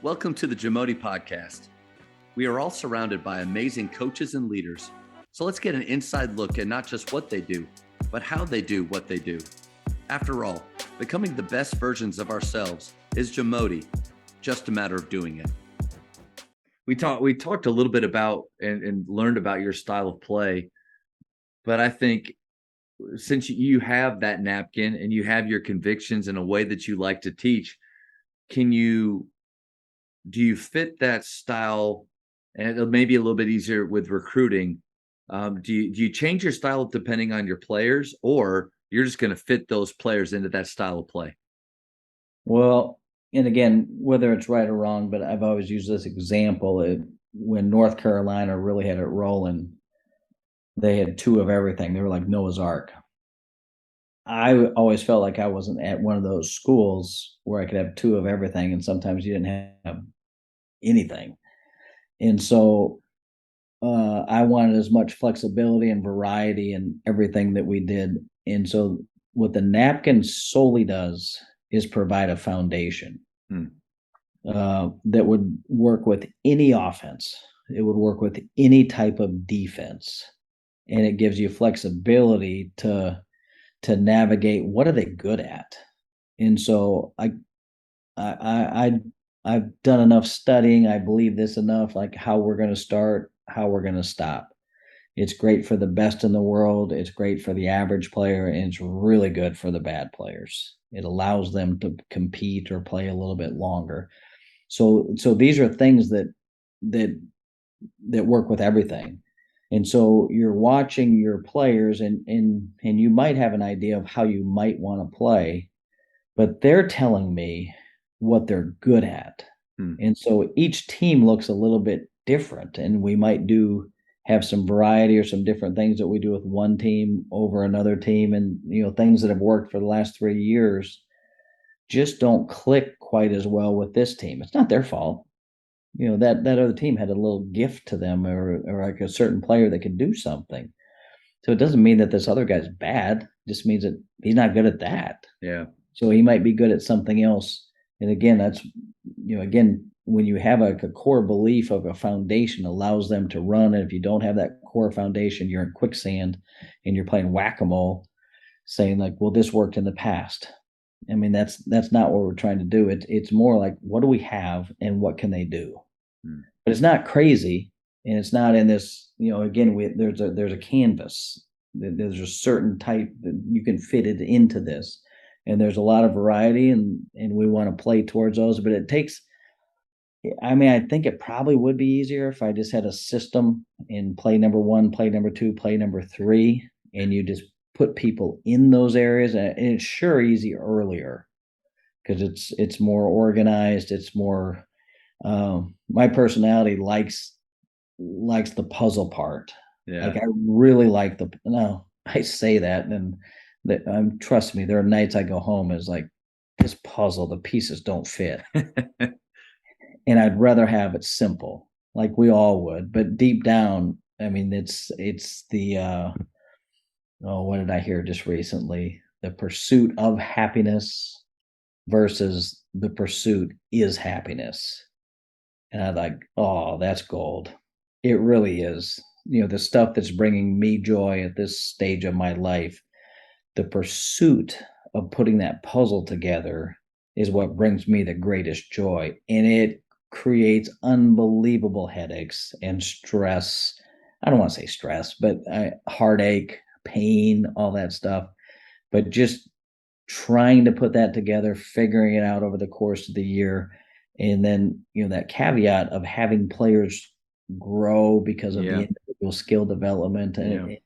Welcome to the Jamodi podcast. We are all surrounded by amazing coaches and leaders. So let's get an inside look at not just what they do, but how they do what they do. After all, becoming the best versions of ourselves is Jamodi, just a matter of doing it. We talked a little bit about and learned about your style of play, but I think since you have that napkin and you have your convictions in a way that you like to teach, can you do you fit that style? And it may be a little bit easier with recruiting. Do you change your style depending on your players, or you're just going to fit those players into that style of play? Well, and again, whether it's right or wrong, but I've always used this example. When North Carolina really had it rolling, they had two of everything. They were like Noah's Ark. I always felt like I wasn't at one of those schools where I could have two of everything, and sometimes you didn't have anything. And so I wanted as much flexibility and variety in everything that we did. And so what the napkin solely does is provide a foundation. Hmm. That would work with any offense. It would work with any type of defense, and it gives you flexibility to navigate what are they good at. And so I I've done enough studying. I believe this enough, like how we're going to start, how we're going to stop. It's great for the best in the world. It's great for the average player, and it's really good for the bad players. It allows them to compete or play a little bit longer. So these are things that that work with everything. And so you're watching your players, and you might have an idea of how you might want to play, but they're telling me what they're good at. Hmm. And so each team looks a little bit different, and we might do have some variety or some different things that we do with one team over another team, and things that have worked for the last 3 years just don't click quite as well with this team. It's not their fault. That other team had a little gift to them, or like a certain player that could do something. So it doesn't mean that this other guy's bad. It just means that he's not good at that. Yeah. So he might be good at something else. And again, that's again, when you have a core belief of a foundation allows them to run. And if you don't have that core foundation, you're in quicksand and you're playing whack-a-mole, saying like, well, this worked in the past. I mean, that's not what we're trying to do. It's more like, what do we have and what can they do? Hmm. But it's not crazy, and it's not in this. Again, there's a canvas. There's a certain type that you can fit it into this, and there's a lot of variety, and we want to play towards those. But it takes. I mean, I think it probably would be easier if I just had a system in play number one, play number two, play number three, and you just put people in those areas. And it's sure easy earlier because it's more organized. It's more my personality likes the puzzle part. Yeah. Like I really like the no, I say that, and that trust me, there are nights I go home as like this puzzle, the pieces don't fit. And I'd rather have it simple, like we all would. But deep down, I mean, it's the oh, what did I hear just recently? The pursuit of happiness versus the pursuit is happiness. And I like, oh, that's gold. It really is. The stuff that's bringing me joy at this stage of my life, the pursuit of putting that puzzle together is what brings me the greatest joy. And it creates unbelievable headaches and stress. I don't want to say stress, but heartache, pain, all that stuff. But just trying to put that together, figuring it out over the course of the year, and then that caveat of having players grow because of the Yeah. individual skill development, Yeah.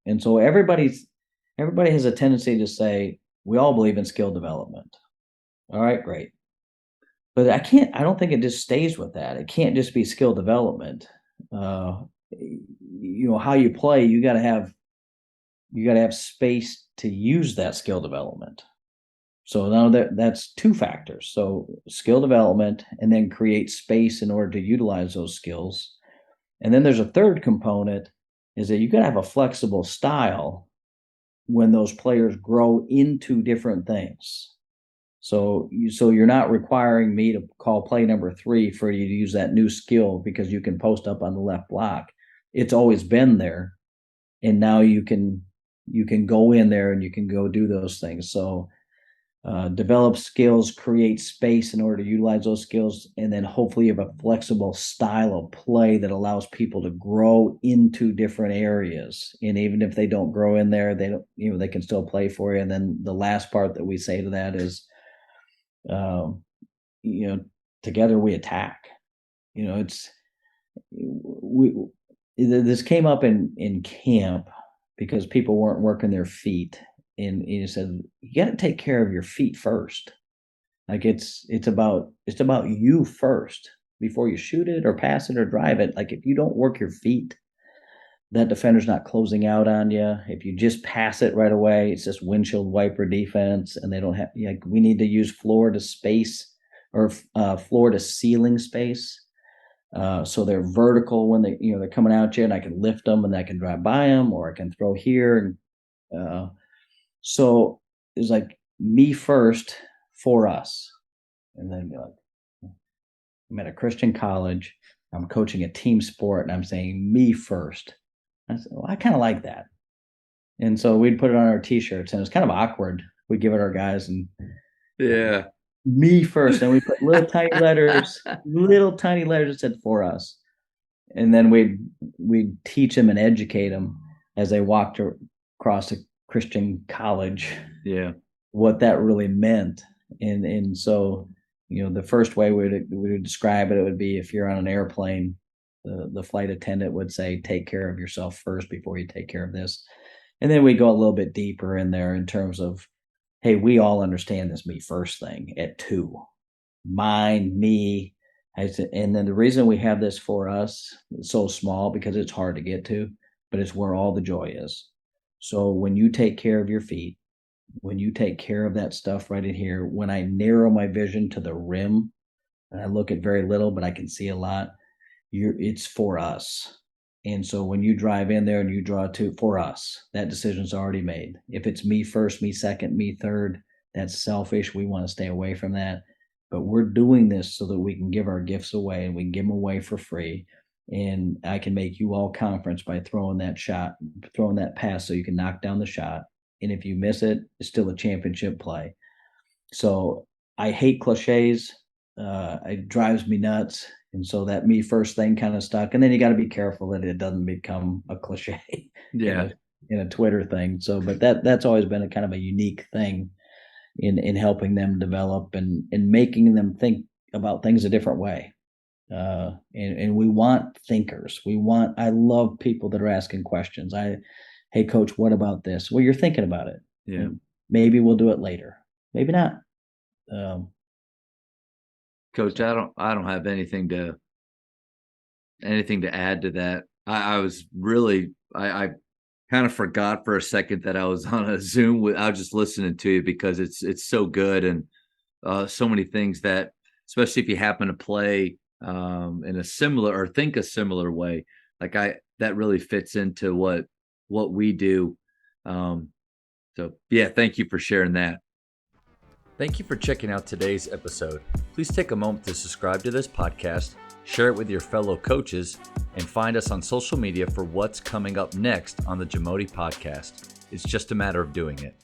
and so everybody has a tendency to say we all believe in skill development. All right, great, but I don't think it just stays with that. It can't just be skill development. How you play, you got to have space to use that skill development. So now that's two factors. So skill development, and then create space in order to utilize those skills. And then there's a third component is that you got to have a flexible style when those players grow into different things. So you're not requiring me to call play number 3 for you to use that new skill because you can post up on the left block. It's always been there, and now you can go in there and you can go do those things. So develop skills, create space in order to utilize those skills, and then hopefully you have a flexible style of play that allows people to grow into different areas. And even if they don't grow in there, they don't, they can still play for you. And then the last part that we say to that is, together we attack. This came up in camp because people weren't working their feet. And he said, you got to take care of your feet first. Like it's about you first before you shoot it or pass it or drive it. Like if you don't work your feet, that defender's not closing out on you. If you just pass it right away, it's just windshield wiper defense, and they don't have. Like we need to use floor to space or floor to ceiling space. So they're vertical when they're coming out you, and I can lift them and I can drive by them, or I can throw here. And so it's like me first for us. And then be like, I'm at a Christian college, I'm coaching a team sport, and I'm saying me first. I said, well, I kind of like that. And so we'd put it on our t-shirts, and it was kind of awkward. We'd give it our guys and yeah, me first. And we put little tiny letters that said for us. And then we'd teach them and educate them as they walked across a Christian college, what that really meant. And so, the first way we would describe it would be if you're on an airplane, the flight attendant would say, take care of yourself first before you take care of this. And then we go a little bit deeper in there in terms of, hey, we all understand this me first thing at 2. Mine, me. And then the reason we have this for us is so small because it's hard to get to, but it's where all the joy is. So when you take care of your feet, when you take care of that stuff right in here, when I narrow my vision to the rim and I look at very little, but I can see a lot, it's for us. And so when you drive in there and you draw for us, that decision's already made. If it's me first, me second, me third, that's selfish. We want to stay away from that. But we're doing this so that we can give our gifts away, and we can give them away for free. And I can make you all conference by throwing that pass so you can knock down the shot. And if you miss it, it's still a championship play. So I hate cliches. It drives me nuts. And so that me first thing kind of stuck. And then you got to be careful that it doesn't become a cliche in a Twitter thing. So, but that's always been a kind of a unique thing in helping them develop and making them think about things a different way. And we want thinkers. I love people that are asking questions. Hey coach, what about this? Well, you're thinking about it. Yeah. Maybe we'll do it later. Maybe not. Coach, I don't have anything to add to that. I was really, I kind of forgot for a second that I was on a Zoom I was just listening to you because it's so good. And so many things that, especially if you happen to play in a similar or think a similar way, like that really fits into what we do. So yeah, thank you for sharing that. Thank you for checking out today's episode. Please take a moment to subscribe to this podcast, share it with your fellow coaches, and find us on social media for what's coming up next on the Jamodi podcast. It's just a matter of doing it.